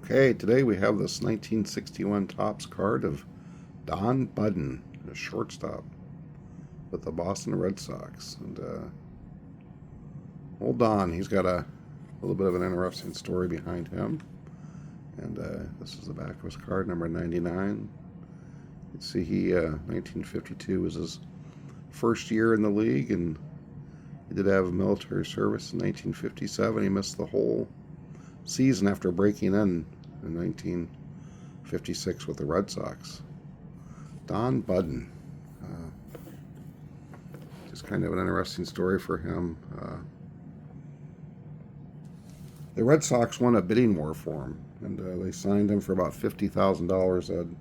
Okay, today we have this 1961 Topps card of Don Buddin, a shortstop with the Boston Red Sox. And old Don, he's got a little bit of an interesting story behind him. And this is the back of his card, number 99. You can see he 1952 was his first year in the league, and he did have military service in 1957. He missed the whole season after breaking in 1956 with the Red Sox. Don Buddin. Just kind of an interesting story for him. The Red Sox won a bidding war for him, and they signed him for about $50,000.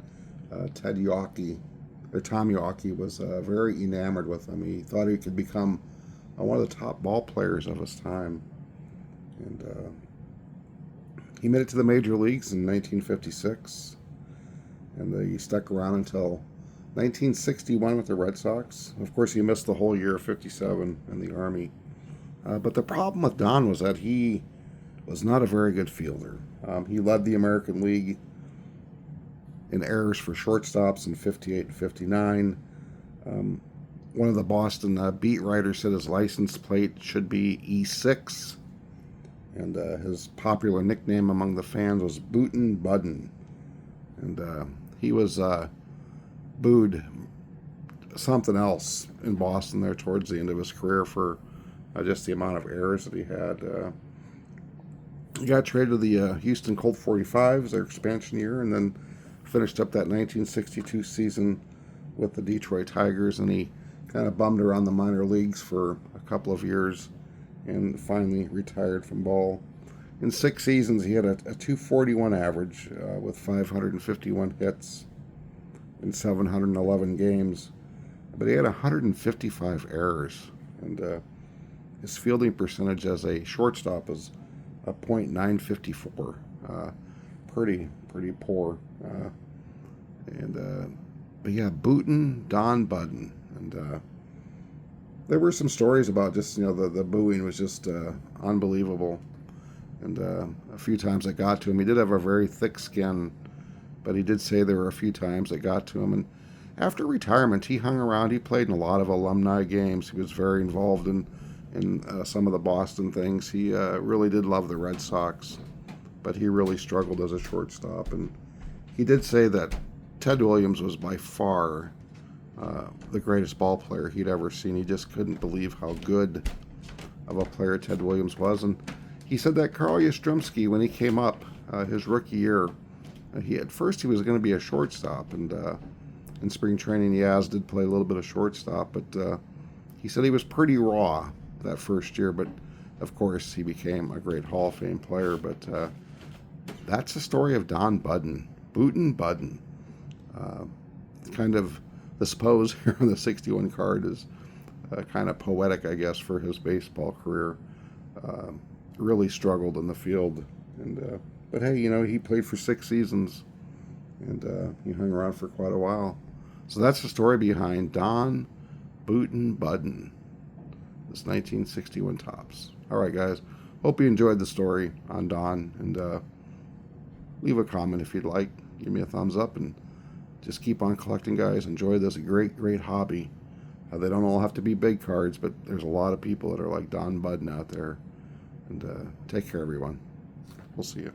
Ted Yawkey, or Tom Yawkey, was very enamored with him. He thought he could become one of the top ball players of his time. And he made it to the major leagues in 1956, and he stuck around until 1961 with the Red Sox. Of course, he missed the whole year of 57 in the Army. But the problem with Don was that he was not a very good fielder. He led the American League in errors for shortstops in 58 and 59. One of the Boston beat writers said his license plate should be E-6. And his popular nickname among the fans was Buddin. And he was booed something else in Boston there towards the end of his career for just the amount of errors that he had. He got traded to the Houston Colt 45s, their expansion year, and then finished up that 1962 season with the Detroit Tigers, and he kind of bummed around the minor leagues for a couple of years and finally retired from ball. In 6 seasons, he had a .241 average with 551 hits in 711 games, but he had 155 errors, and his fielding percentage as a shortstop is a .954, pretty poor. But yeah, Don Buddin, and there were some stories about just, the booing was just unbelievable. And a few times it got to him. He did have a very thick skin, but he did say there were a few times it got to him. And after retirement, he hung around. He played in a lot of alumni games. He was very involved in some of the Boston things. He really did love the Red Sox, but he really struggled as a shortstop. And he did say that Ted Williams was by far the greatest ball player he'd ever seen. He just couldn't believe how good of a player Ted Williams was. And he said that Carl Yastrzemski, when he came up his rookie year, at first he was going to be a shortstop, and in spring training Yaz did play a little bit of shortstop, but he said he was pretty raw that first year. But of course he became a great Hall of Fame player. But that's the story of Don Buddin. Buddin. Kind of this pose here on the 61 card is kind of poetic, I guess, for his baseball career. Really struggled in the field, and but hey, he played for 6 seasons, and he hung around for quite a while. So that's the story behind Don Buddin, this 1961 Topps. All right, guys, hope you enjoyed the story on Don, and leave a comment if you'd like. Give me a thumbs up, and just keep on collecting, guys. Enjoy this great hobby. They don't all have to be big cards, but there's a lot of people that are like Don Buddin out there. And take care, everyone. We'll see you.